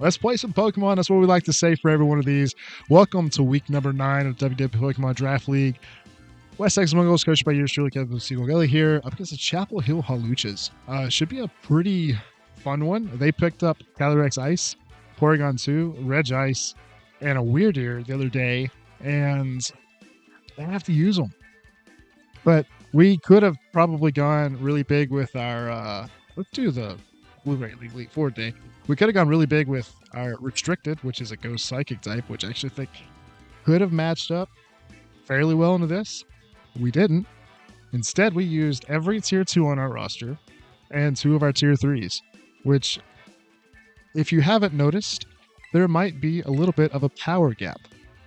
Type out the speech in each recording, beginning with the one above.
Let's play some Pokemon. That's what we like to say for every one of these. Welcome to week number 9 of WTW Pokémon Draft League. West Texas Wingulls, coached by yours truly, Kevin Seagull here, up against the Chapel Hill Hawluchas. Should be a pretty fun one. They picked up Calyrex Ice, Porygon 2, Regice, and a Wyrdeer the other day, and they have to use them. But we could have probably gone really big with our, let's do the Blu-ray League Forward Day. We could have gone really big with our Restricted, which is a Ghost Psychic type, which I actually think could have matched up fairly well into this. We didn't. Instead, we used every tier 2 on our roster and 2 of our tier 3s, which, if you haven't noticed, there might be a little bit of a power gap.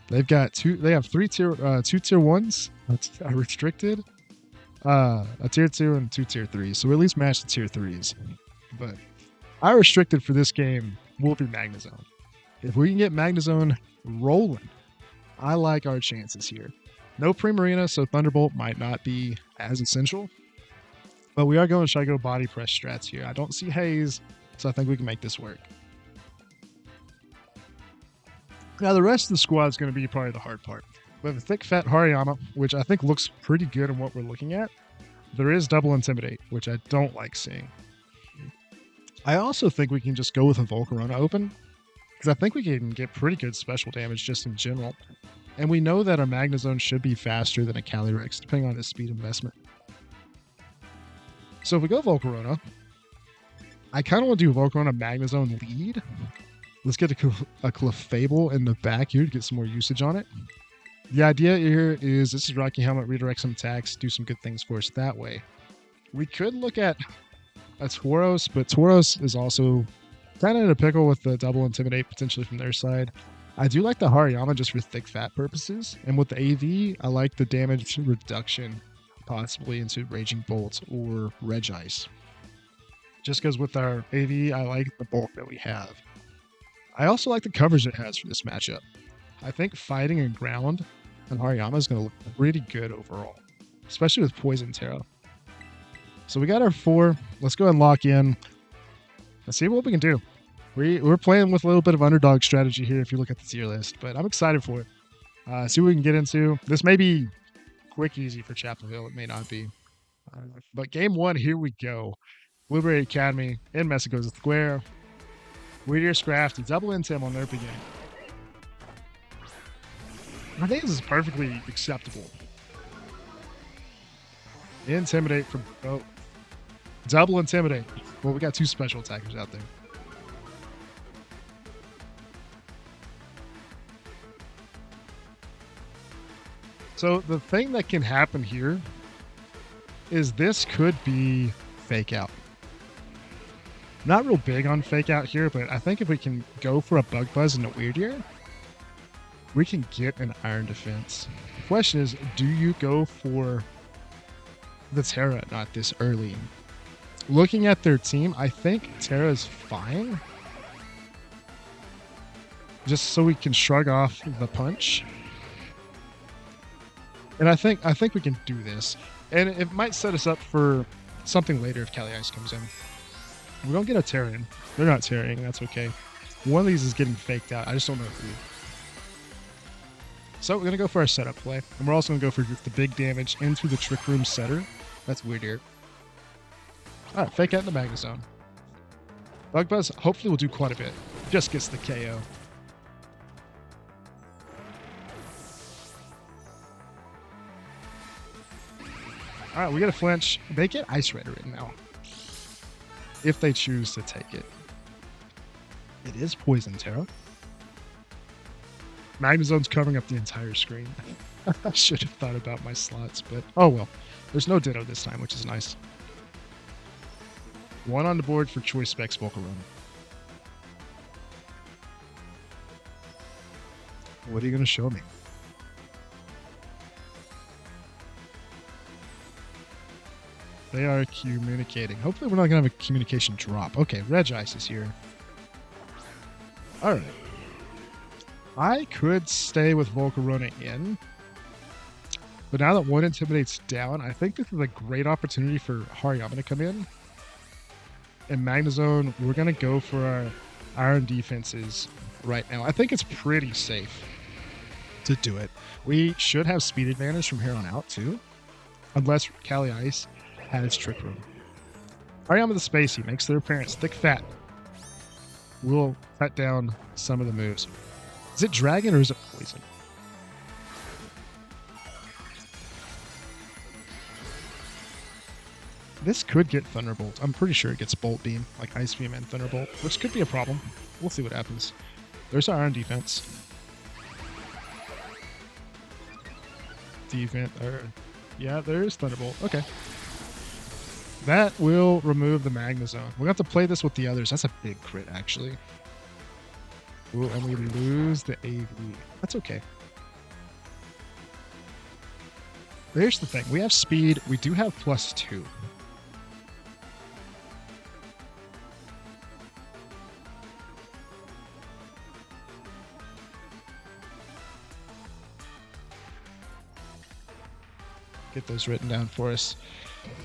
They have 2 tier 1s, a Restricted, a tier 2, and 2 tier 3s. So we at least match the tier 3s. But our Restricted for this game will be Magnezone. If we can get Magnezone rolling, I like our chances here. No Primarina, so Thunderbolt might not be as essential. But we are going Shaco Body Press strats here. I don't see Haze, so I think we can make this work. Now, the rest of the squad is going to be probably the hard part. We have a thick, fat Hariyama, which I think looks pretty good in what we're looking at. There is double Intimidate, which I don't like seeing. I also think we can just go with a Volcarona open, because I think we can get pretty good special damage just in general. And we know that our Magnezone should be faster than a Calyrex, depending on his speed investment. So if we go Volcarona, I kind of want to do Volcarona Magnezone lead. Let's get a Clefable in the back here to get some more usage on it. The idea here is this is Rocky Helmet, redirect some attacks, do some good things for us that way. We could look at a Tauros, but Tauros is also kind of in a pickle with the double Intimidate potentially from their side. I do like the Hariyama just for thick fat purposes, and with the AV, I like the damage reduction possibly into Raging Bolt or Regice. Just because with our AV, I like the bulk that we have. I also like the coverage it has for this matchup. I think fighting and ground on Hariyama is going to look pretty good overall, especially with Poison Terra. So we got our 4. Let's go ahead and lock in. Let's see what we can do. We're playing with a little bit of underdog strategy here if you look at the tier list, but I'm excited for it. See what we can get into. This may be quick easy for Chapel Hill. It may not be. But game 1, here we go. Blueberry Academy in Mexico Square. Wyrdeer Scraft, double Intim on their beginning. I think this is perfectly acceptable. Intimidate from... Oh. Double Intimidate. Well, we got 2 special attackers out there. So the thing that can happen here is this could be Fake Out. Not real big on Fake Out here, but I think if we can go for a Bug Buzz and a Wyrdeer, we can get an Iron Defense. The question is, do you go for the Terra not this early? Looking at their team, I think Terra's fine. Just so we can shrug off the punch. And I think we can do this. And it might set us up for something later if Cali Ice comes in. We don't get a Terra in. They're not Terraing, that's okay. One of these is getting faked out. I just don't know who. So we're going to go for our setup play. And we're also going to go for the big damage into the Trick Room setter. That's Wyrdeer. Alright, Fake Out in the Magnezone. Bug Buzz hopefully will do quite a bit. Just gets the KO. Alright, we get a flinch. They get Ice Rider in now. If they choose to take it. It is Poison Terra. Magnezone's covering up the entire screen. I should have thought about my slots, but oh well. There's no Ditto this time, which is nice. 1 on the board for Choice Specs Volcarona. What are you going to show me? They are communicating. Hopefully we're not going to have a communication drop. Okay, Regice is here. Alright. I could stay with Volcarona in. But now that 1 Intimidate's down, I think this is a great opportunity for Hariyama to come in. And Magnezone, we're going to go for our Iron defenses right now. I think it's pretty safe to do it. We should have speed advantage from here on out too, unless Calyrex Ice has Trick Room. Hariyama the Spacey makes their appearance. Thick Fat will cut down some of the moves. Is it Dragon or is it Poison? This could get Thunderbolt. I'm pretty sure it gets Bolt Beam, like Ice Beam and Thunderbolt, which could be a problem. We'll see what happens. There's our Iron defense. Yeah, there is Thunderbolt. Okay. That will remove the Magna Zone. We'll have to play this with the others. That's a big crit, actually. Ooh, and we lose the AV. That's okay. Here's the thing. We have speed. We do have +2. Get those written down for us.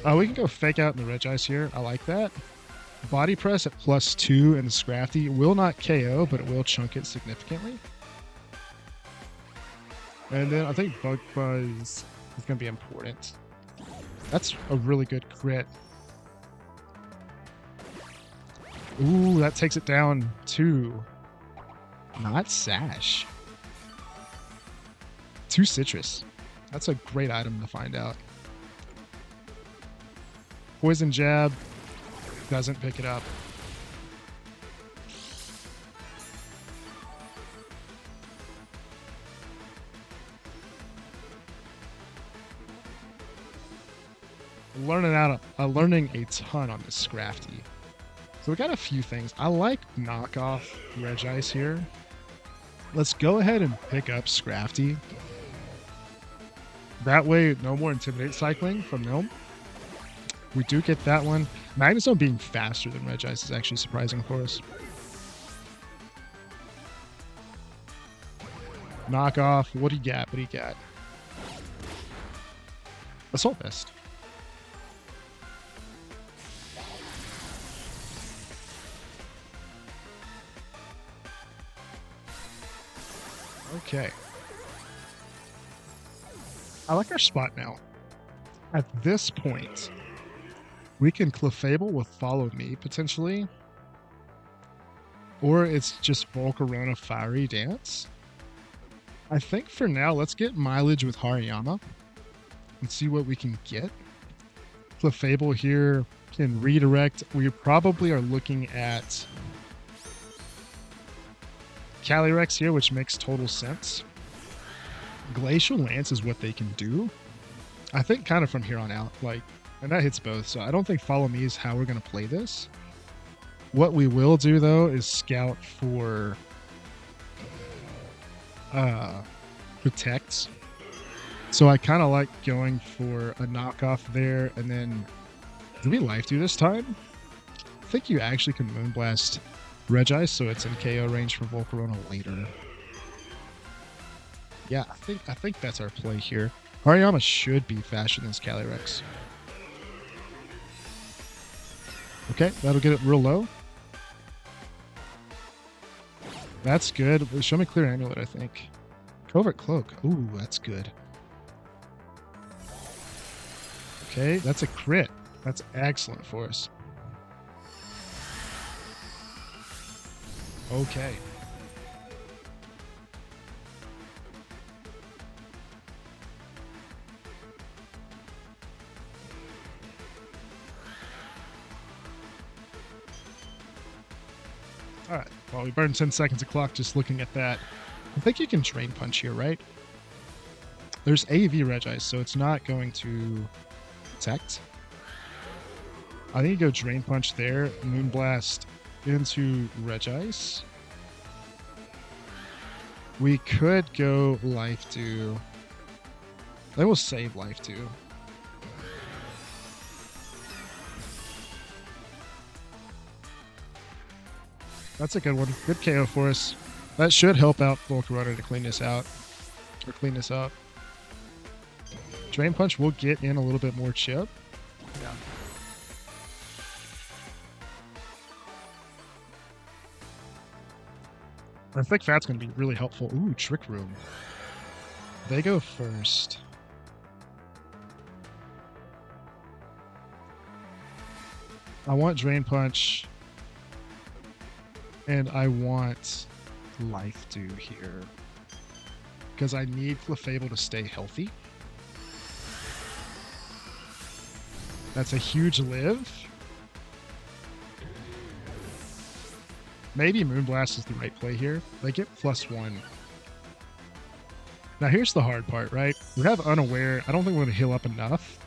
We can go Fake Out in the Regice here. I like that. Body Press at +2 and the Scrafty will not KO, but it will chunk it significantly. And then I think Bug Buzz is going to be important. That's a really good crit. Ooh, that takes it down to not Sash. 2 Citrus. That's a great item to find out. Poison Jab doesn't pick it up. Learning a ton on this Scrafty. So we got a few things. I like knockoff Regice here. Let's go ahead and pick up Scrafty. That way, no more Intimidate cycling from Gnome. We do get that one. Magna Zone being faster than Regice is actually surprising for us. Knockoff. What do you got? What do you got? Assault Vest. Okay. I like our spot now. At this point, we can Clefable with Follow Me, potentially. Or it's just Volcarona Fiery Dance. I think for now, let's get mileage with Hariyama and see what we can get. Clefable here can redirect. We probably are looking at Calyrex here, which makes total sense. Glacial Lance is what they can do. I think kind of from here on out, like, and that hits both, so I don't think Follow Me is how we're going to play this. What we will do, though, is scout for Protect. So I kind of like going for a knockoff there, and then do we Life Dew this time? I think you actually can Moonblast Regice, so it's in KO range for Volcarona later. Yeah, I think that's our play here. Hariyama should be faster than Calyrex. Okay, that'll get it real low. That's good. Show me Clear Amulet, I think. Covert Cloak. Ooh, that's good. Okay, that's a crit. That's excellent for us. Okay. Alright, well, we burned 10 seconds of clock just looking at that. I think you can Drain Punch here, right? There's AV Regice, so it's not going to protect. I think you go Drain Punch there, Moonblast into Regice. We could go Life Dew. They will save Life Dew. That's a good one. Good KO for us. That should help out Volcarona to clean this out. Or clean this up. Drain Punch will get in a little bit more chip. Yeah. I think that's going to be really helpful. Ooh, Trick Room. They go first. I want Drain Punch. And I want Life Dew here. Because I need Clefable to stay healthy. That's a huge live. Maybe Moonblast is the right play here. They get +1. Now here's the hard part, right? We have Unaware. I don't think we're going to heal up enough.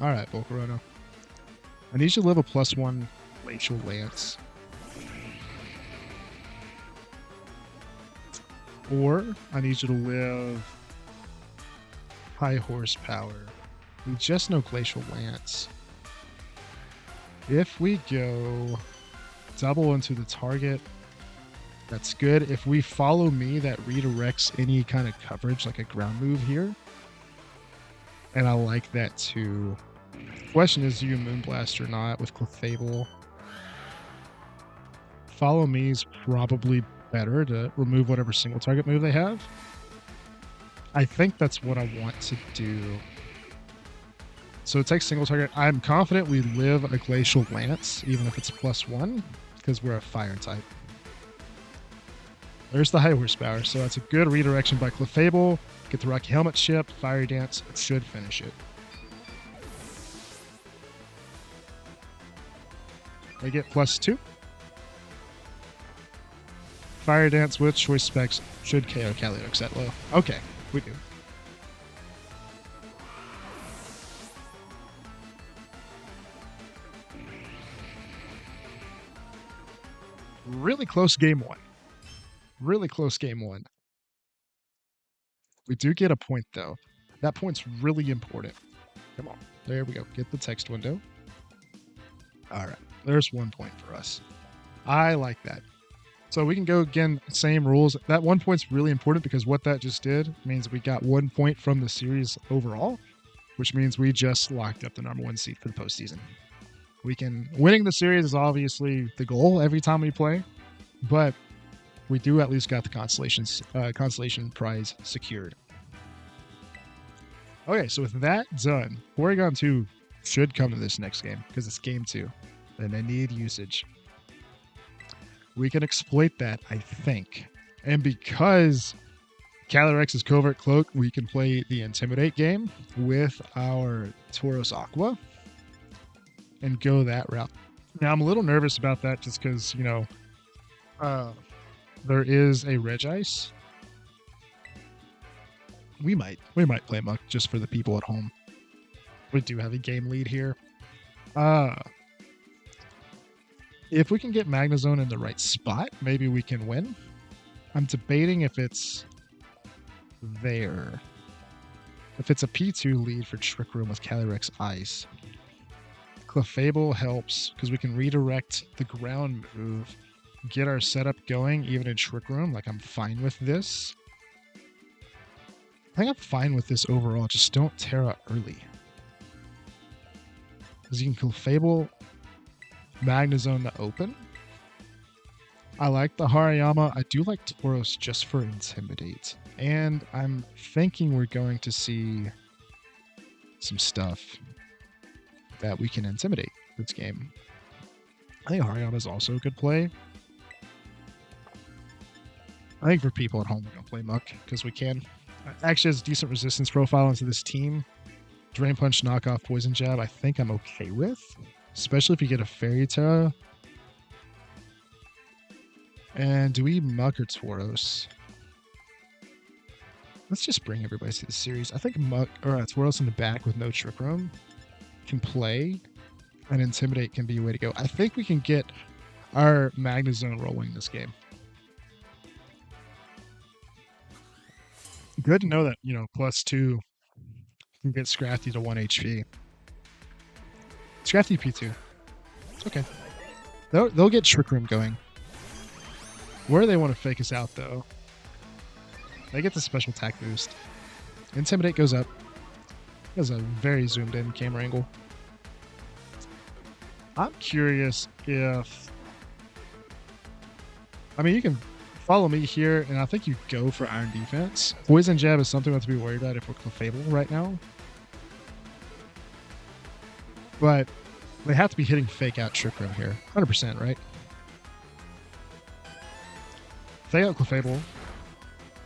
Alright, Volcarona. I need you to live a +1 Glacial Lance. Or I need you to live High Horsepower. We just know Glacial Lance. If we go double into the target, that's good. If we follow me, that redirects any kind of coverage, like a ground move here. And I like that too. The question is, do you Moonblast or not with Clefable? Follow me is probably better to remove whatever single target move they have. I think that's what I want to do. So it takes single target. I'm confident we live a Glacial Lance, even if it's +1, because we're a fire type. There's the High Horsepower, so that's a good redirection by Clefable. Get the Rocky Helmet chip, Fire Dance. It should finish it. They get +2. Fire Dance with Choice Specs should KO Calyrex at low. Okay, we do. Really close game one. Really close game one. We do get a point, though. That point's really important. Come on. There we go. Get the text window. All right. There's 1 point for us. I like that. So we can go again, same rules. That 1 point's really important because what that just did means we got 1 point from the series overall, which means we just locked up the #1 seed for the postseason. Winning the series is obviously the goal every time we play, but we do at least got the consolation prize secured. Okay, so with that done, Porygon 2 should come to this next game because it's game 2 and they need usage. We can exploit that, I think. And because Calyrex is Covert Cloak, we can play the Intimidate game with our Tauros Aqua and go that route. Now, I'm a little nervous about that just because, there is a Regice. We might play Muck just for the people at home. We do have a game lead here. If we can get Magnezone in the right spot, maybe we can win. I'm debating if it's there. If it's a P2 lead for Trick Room with Calyrex Ice. Clefable helps because we can redirect the ground move, get our setup going even in Trick Room. Like, I'm fine with this. I think I'm fine with this overall. Just don't Terra early. Because you can Clefable Magnezone to open. I like the Hariyama. I do like Tauros just for Intimidate. And I'm thinking we're going to see some stuff that we can Intimidate this game. I think Hariyama is also a good play. I think for people at home, we're going to play Muck because we can. Actually has a decent resistance profile into this team. Drain Punch, Knockoff, Poison Jab, I think I'm okay with. Especially if you get a Fairy Terra. And do we Muck or Tauros? Let's just bring everybody to the series. I think Muck or Tauros in the back with no Trick Room can play. And Intimidate can be a way to go. I think we can get our Magnezone rolling this game. Good to know that, +2 can get Scrafty to 1 HP. Scrafty P2. It's okay. They'll get Trick Room going. Where they want to fake us out, though, they get the special attack boost. Intimidate goes up. That's a very zoomed in camera angle. I'm curious if... I mean, you can follow me here, and I think you go for Iron Defense. Poison Jab is something we have to be worried about if we're Clefable right now. But they have to be hitting Fake Out Trick Room here. 100%, right? Fake Out Clefable.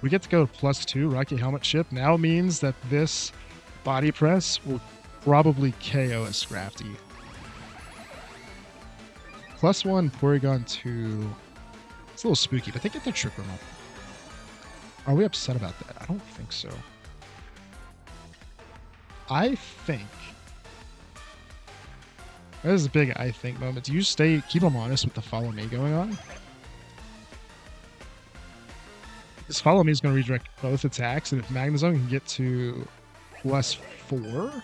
We get to go +2 Rocky Helmet Chip. Now means that this Body Press will probably KO a Scrafty. +1 Porygon 2. It's a little spooky, but they get their Trick Room up. Are we upset about that? I don't think so. I think... This is a big I think moment. Do you keep them honest with the follow me going on? This follow me is going to redirect both attacks, and if Magnezone can get to +4,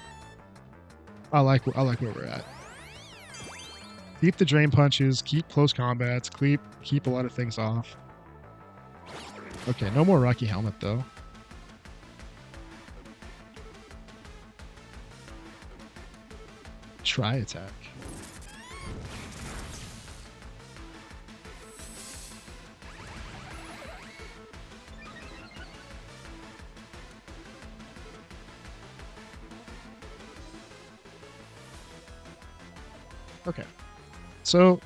I like where we're at. Keep the drain punches, keep close combats, keep a lot of things off. Okay, no more Rocky Helmet though. Try attack. Okay. So,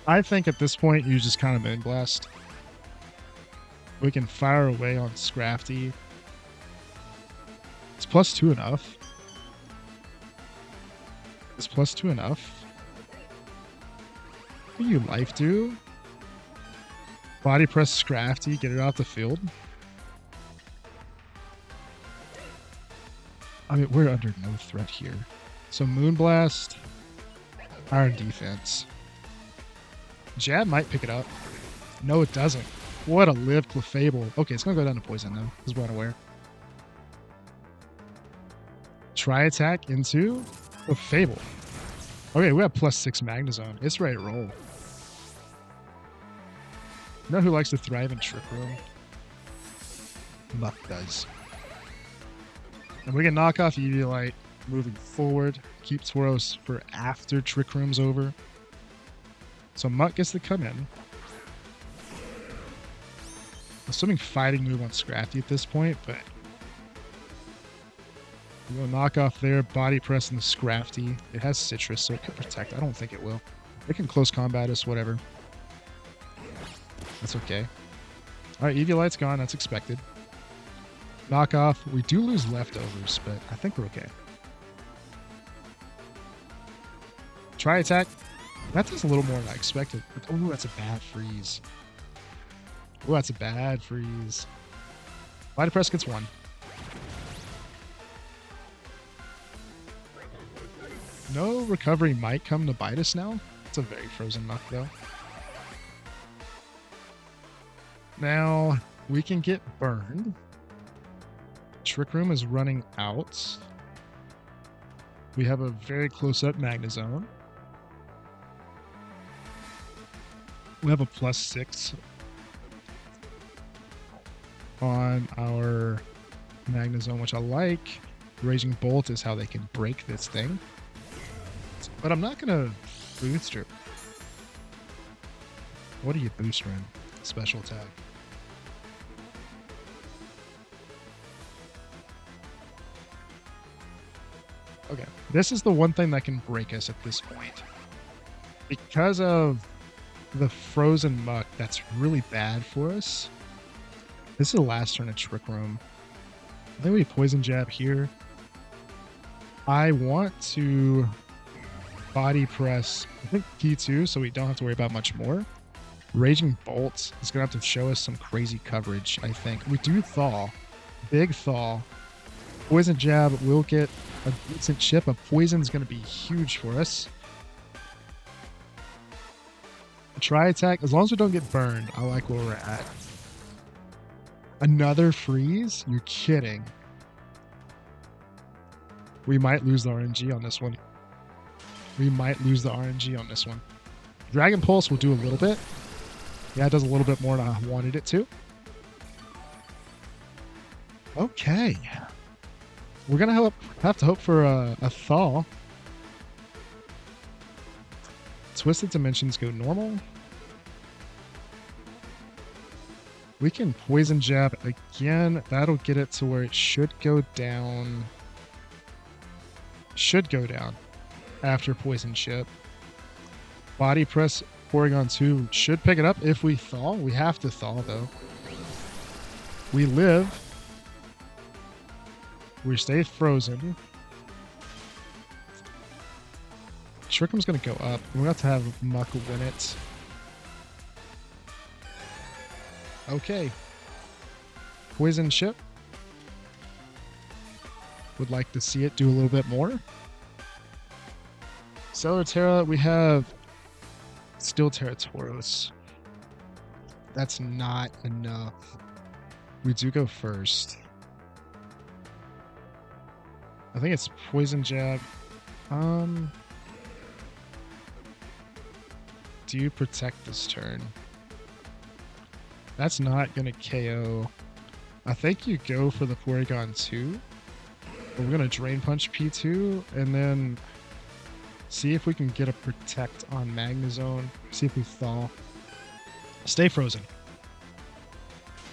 I think at this point you just kind of Moonblast. We can fire away on Scrafty. It's +2 enough. Is +2 enough? What do you life do? Body Press Scrafty, get it off the field. I mean, we're under no threat here. So Moonblast, Iron Defense. Jab might pick it up. No, it doesn't. What a live Clefable. Okay, it's going to go down to Poison now, because we're unaware. Try attack into Clefable. Okay, we have +6 Magnezone. It's ready to roll. You know who likes to thrive in Trick Room? Muck does. And we can knock off Eviolite moving forward. Keep Tauros for after Trick Room's over. So Muck gets to come in. Assuming fighting move on Scrafty at this point, but we'll knock off there. Body Press and the Scrafty. It has Citrus, so it could protect. I don't think it will. It can close combat us, whatever. That's okay. Alright, Eviolite's gone. That's expected. Knock off. We do lose leftovers, but I think we're okay. Try attack. That does a little more than I expected. Oh, that's a bad freeze. Oh, that's a bad freeze. Body Press gets 1. No recovery might come to bite us now. It's a very frozen Muck, though. Now, we can get burned. Trick Room is running out. We have a very close-up Magnezone. We have a +6 on our Magnezone, which I like. Raging Bolt is how they can break this thing. But I'm not going to Booster. What are you boostering? Special attack. Okay, this is the one thing that can break us at this point. Because of the frozen Muck, that's really bad for us. This is the last turn of Trick Room. I think we Poison Jab here. I want to Body Press, I think P2, so we don't have to worry about much more. Raging Bolt is going to have to show us some crazy coverage, I think. We do Thaw. Big Thaw. Poison Jab will get a decent chip. A Poison is going to be huge for us. Try attack. As long as we don't get burned, I like where we're at. Another freeze? You're kidding. We might lose the RNG on this one. We might lose the RNG on this one. Dragon Pulse will do a little bit. Yeah, it does a little bit more than I wanted it to. Okay. We're going to have to hope for a Thaw. Twisted Dimensions go normal. We can Poison Jab again. That'll get it to where it should go down. Should go down after Poison Chip. Body Press Porygon 2 should pick it up if we thaw. We have to thaw though. We live. We stay frozen. Trick Room's going to go up. We're going to have Muck win it. Okay. Poison Chip. Would like to see it do a little bit more. Stellar Terra, we have Steel Terra Tauros. That's not enough. We do go first. I think it's Poison Jab. Do you protect this turn? That's not going to KO. I think you go for the Porygon 2. But we're going to Drain Punch P2 and then see if we can get a Protect on Magnezone. See if we thaw. Stay frozen.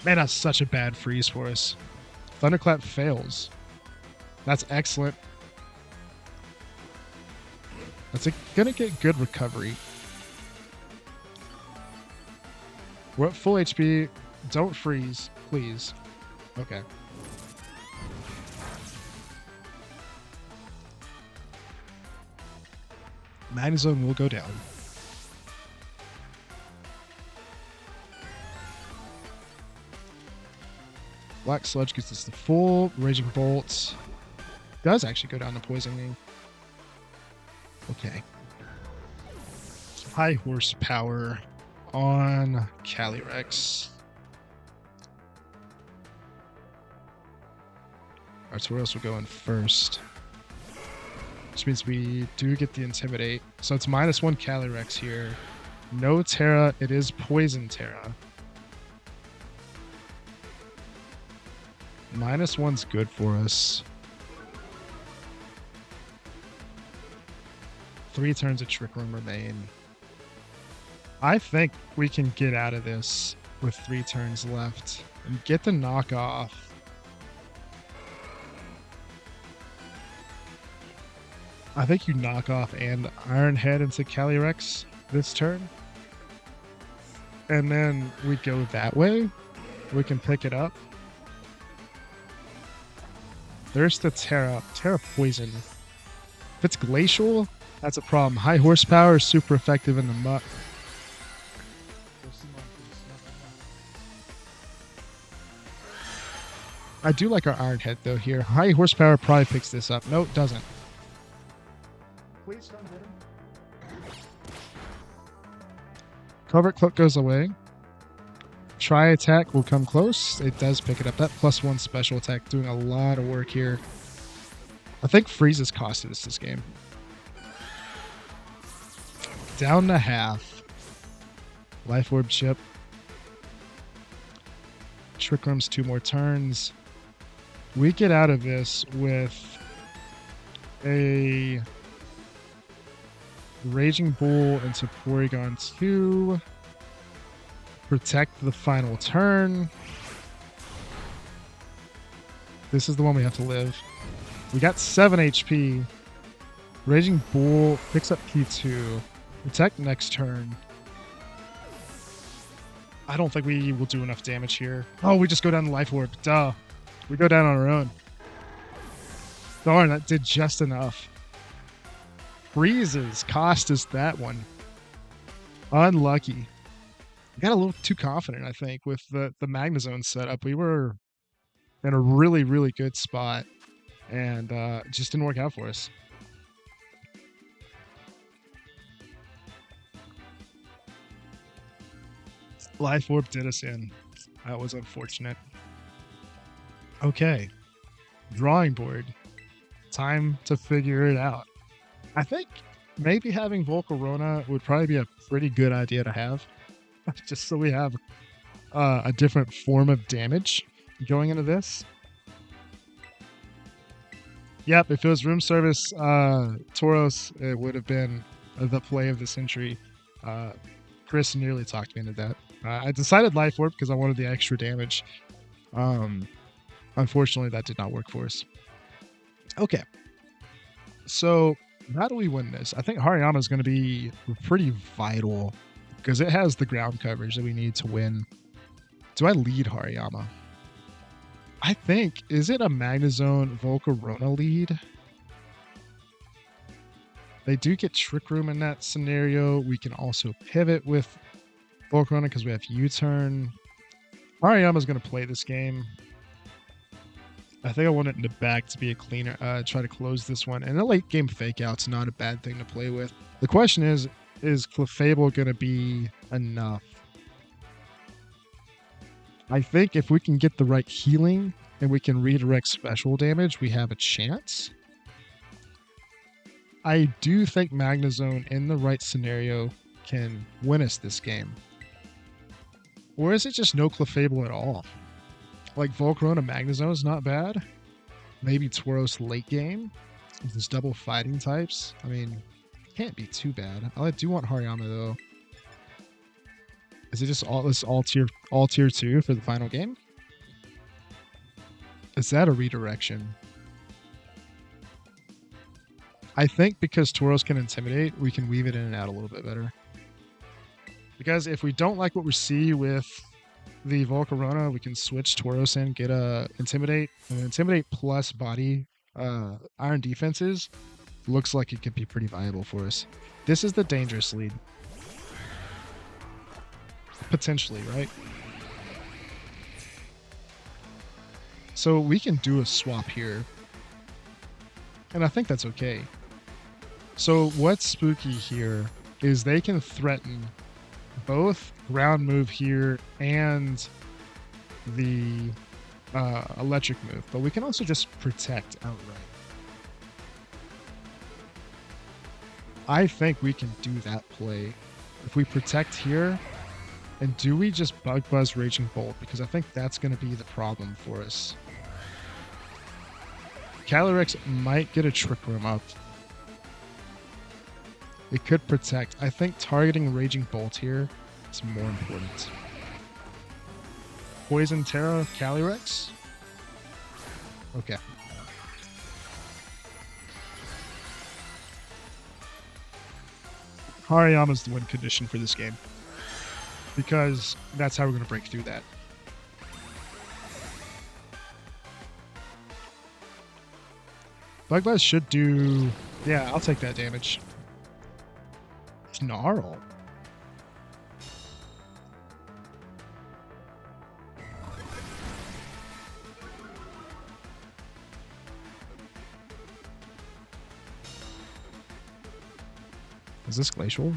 Man, that's such a bad freeze for us. Thunderclap fails. That's excellent. That's going to get good recovery. We're at full HP. Don't freeze, please. Okay. Magnezone will go down. Black Sludge gets us the full. Raging Bolt does actually go down to poisoning. Okay. High horsepower on Calyrex. Our Tauros will go in first. Which means we do get the Intimidate. So it's -1 Calyrex here. No Terra. It is Poison Terra. -1's good for us. 3 turns of Trick Room remain. I think we can get out of this with 3 turns left and get the knockoff. I think you knock off and Iron Head into Calyrex this turn. And then we go that way. We can pick it up. There's the Terra. Terra Poison. If it's Glacial, that's a problem. High horsepower is super effective in the muck. I do like our Iron Head though here. High horsepower probably picks this up. No, it doesn't. Please don't hit him. Covert Cloak goes away. Tri Attack will come close. It does pick it up. That +1 special attack doing a lot of work here. I think Freeze has costed us this game. Down to half. Life Orb Chip. Trick Room's 2 more turns. We get out of this with a Raging Bull into Porygon 2. Protect the final turn. This is the one we have to live. We got 7 HP. Raging Bull picks up P2. Protect next turn. I don't think we will do enough damage here. Oh, we just go down to Life Orb. Duh. We go down on our own. Darn, that did just enough. Freezes cost us that one. Unlucky. We got a little too confident, I think, with the Magnezone setup. We were in a really, really good spot, and it just didn't work out for us. Life Orb did us in. That was unfortunate. Okay. Drawing board. Time to figure it out. I think maybe having Volcarona would probably be a pretty good idea to have. Just so we have a different form of damage going into this. Yep, if it was room service Tauros, it would have been the play of the century. Chris nearly talked me into that. I decided Life Orb because I wanted the extra damage. Unfortunately, that did not work for us. Okay. So how do we win this? I think Hariyama is going to be pretty vital because it has the ground coverage that we need to win. Do I lead Hariyama? I think, is it a Magnezone Volcarona lead? They do get Trick Room in that scenario. We can also pivot with Volcarona because we have U-turn. Hariyama's going to play this game. I think I want it in the back to be a cleaner, try to close this one. And a late game fake out's not a bad thing to play with. The question is Clefable going to be enough? I think if we can get the right healing and we can redirect special damage, we have a chance. I do think Magnezone in the right scenario can win us this game. Or is it just no Clefable at all? Like Volcarona Magnezone is not bad. Maybe Tauros late game with his double fighting types. I mean, can't be too bad. I do want Hariyama though. Is it just all tier 2 for the final game? Is that a redirection? I think because Tauros can intimidate, we can weave it in and out a little bit better. Because if we don't like what we see with the Volcarona, we can switch Tauros in, get a Intimidate, and Intimidate plus body Iron defenses looks like it could be pretty viable for us. This is the dangerous lead. Potentially, right? So we can do a swap here. And I think that's okay. So what's spooky here is they can threaten both ground move here and the electric move, but we can also just protect outright. I think we can do that play. If we protect here, and do we just Bug Buzz Raging Bolt? Because I think that's going to be the problem for us. Calyrex might get a Trick Room up. It could protect. I think targeting Raging Bolt here is more important. Poison Terra Calyrex? Okay. Hariyama's the win condition for this game, because that's how we're going to break through that. Bug Buzz should do... Yeah, I'll take that damage. Snarl. Is this Glacial?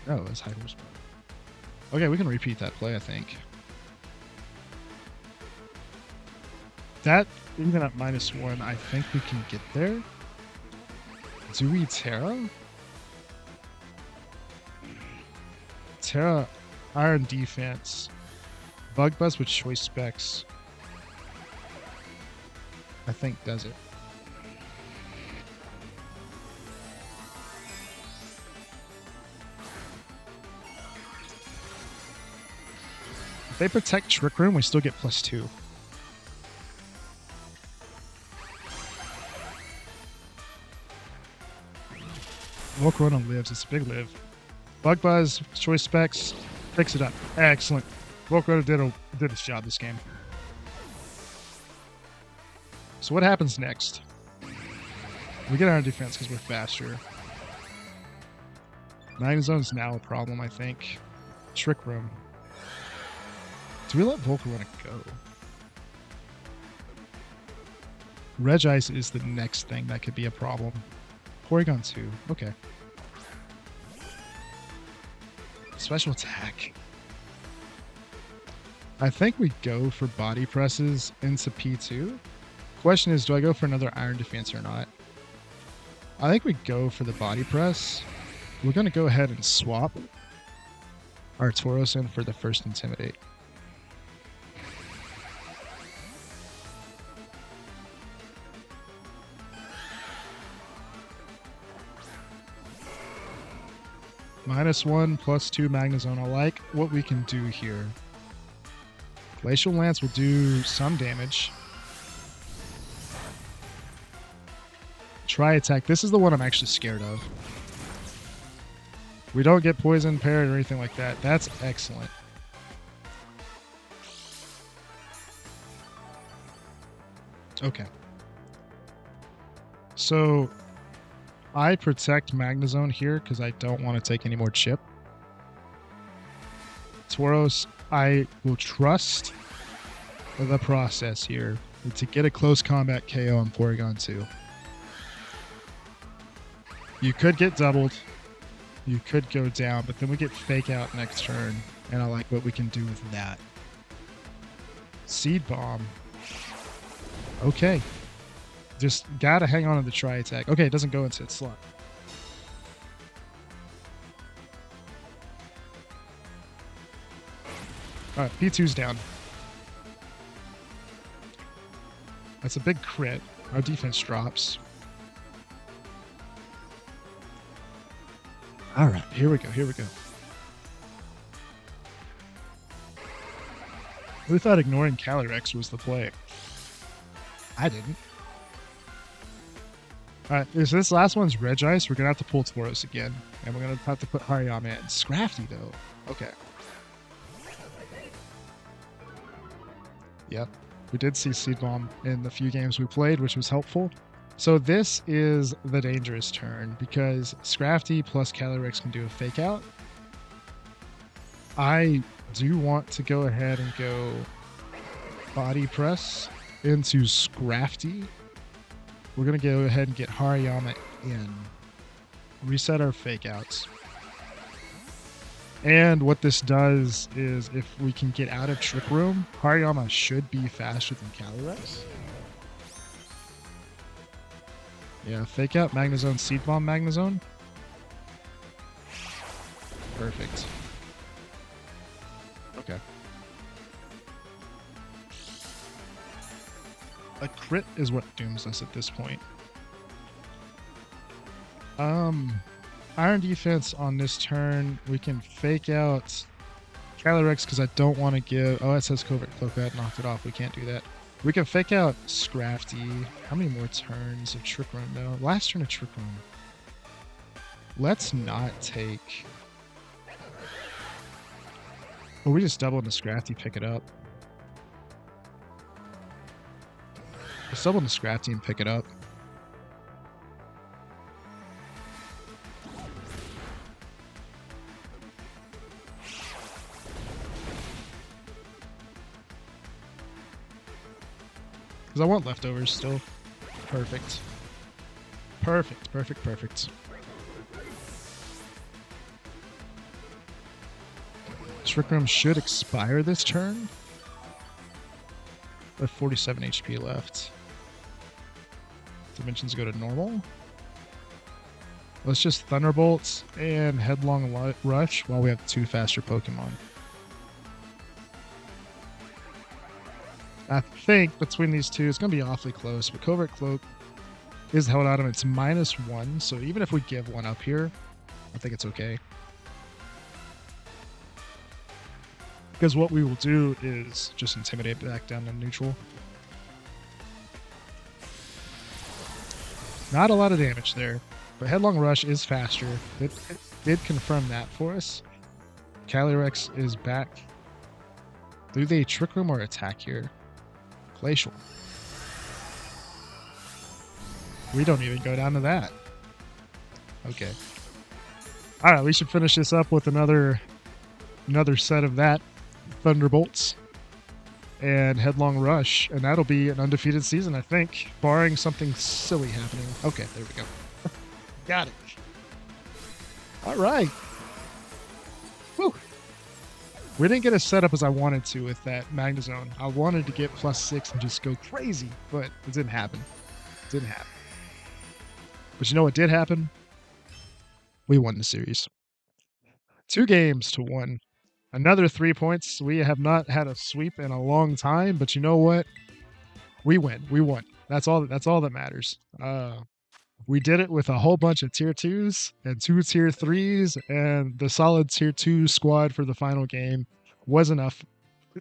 No, it's Hyper. Okay, we can repeat that play, I think. That, even at -1, I think we can get there. Do we Terra? Terra, Iron defense. Bug Buzz with choice specs. I think does it. If they protect Trick Room, we still get +2. Volcarona lives. It's a big live. Bug Buzz, choice specs, picks it up. Excellent. Volcarona did its job this game. So what happens next? We get our defense because we're faster. Magnezone's now a problem, I think. Trick Room. Do we let Volcarona go? Regice is the next thing that could be a problem. Porygon 2. Okay. Special attack. I think we go for body presses into P2. Question is, do I go for another Iron defense or not? I think we go for the body press. We're going to go ahead and swap our Tauros in for the first Intimidate. -1, +2 Magnezone. I like what we can do here. Glacial Lance will do some damage. Try attack. This is the one I'm actually scared of. We don't get poison, parry, or anything like that. That's excellent. Okay. So I protect Magnezone here because I don't want to take any more chip. Tauros, I will trust the process here to get a close combat KO on Porygon 2. You could get doubled. You could go down, but then we get Fake Out next turn, and I like what we can do with that. Seed Bomb. Okay. Just gotta hang on to the Tri Attack. Okay, it doesn't go into its slot. Alright, P2's down. That's a big crit. Our defense drops. Alright, here we go, here we go. We thought ignoring Calyrex was the play. I didn't. Alright, so this last one's Regice. We're going to have to pull Tauros again. And we're going to have to put Hariyama in. Scrafty, though. Okay. Yep. We did see Seed Bomb in the few games we played, which was helpful. So this is the dangerous turn, because Scrafty plus Calyrex can do a Fake Out. I do want to go ahead and go Body Press into Scrafty. We're going to go ahead and get Hariyama in. Reset our Fake Outs. And what this does is if we can get out of Trick Room, Hariyama should be faster than Calyrex. Yeah, Fake Out, Magnezone, Seed Bomb, Magnezone. Perfect. Okay. A crit is what dooms us at this point. Iron Defense on this turn. We can Fake Out Calyrex because I don't want to give... Oh, it says Covert Cloak. That knocked it off. We can't do that. We can Fake Out Scrafty. How many more turns of Trick Room, though? Last turn of Trick Room. Let's not take... Or we just double into Scrafty, pick it up. Let's double into Scrafty and pick it up. Because I want leftovers still. Perfect. Perfect, perfect, perfect. Trick Room should expire this turn. I have 47 HP left. Dimensions go to normal. Let's just Thunderbolts and Headlong Rush while we have two faster Pokemon. I think between these two, it's going to be awfully close, but Covert Cloak is held out, and it's -1, so even if we give one up here, I think it's okay. Because what we will do is just Intimidate back down to neutral. Not a lot of damage there, but Headlong Rush is faster. It did confirm that for us. Calyrex is back. Do they Trick Room or attack here? Glacial. We don't even go down to that. Okay. Alright, we should finish this up with another set of that. Thunderbolts and Headlong Rush, and that'll be an undefeated season, I think, barring something silly happening. Okay, there we go. Got it. Alright. Whew. We didn't get as set up as I wanted to with that Magnezone. I wanted to get +6 and just go crazy, but it didn't happen. It didn't happen. But you know what did happen? We won the series. 2 games to 1. Another 3 points. We have not had a sweep in a long time, but you know what? We win. We won. That's all that matters. We did it with a whole bunch of tier 2s and 2 tier 3s, and the solid tier 2 squad for the final game was enough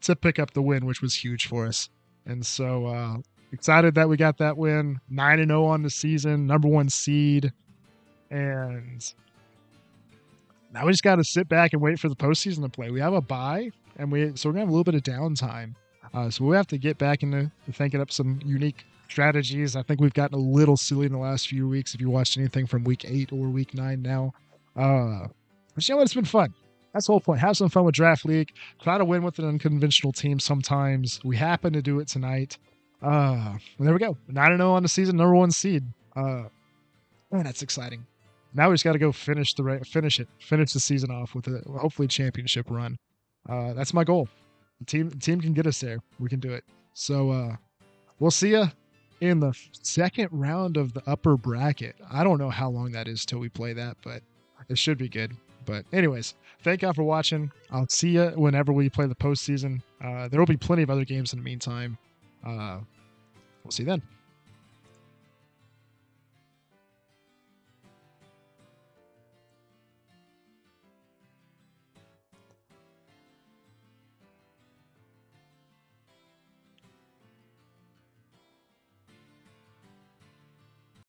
to pick up the win, which was huge for us. And so excited that we got that win. 9-0 on the season, number 1 seed. And now we just got to sit back and wait for the postseason to play. We have a bye, and we're going to have a little bit of downtime. So we have to get back into thinking up some unique strategies. I think we've gotten a little silly in the last few weeks. If you watched anything from week 8 or week 9 now, but you know what? It's been fun. That's the whole point. Have some fun with Draft League. Try to win with an unconventional team sometimes. We happen to do it tonight. There we go. 9-0 on the season, number 1 seed. Man, that's exciting. Now we just got to go finish the season off with a hopefully championship run. That's my goal. The team can get us there. We can do it. So we'll see you in the second round of the upper bracket. I don't know how long that is till we play that, but it should be good. But anyways, thank y'all for watching. I'll see you whenever we play the postseason. There will be plenty of other games in the meantime. We'll see you then.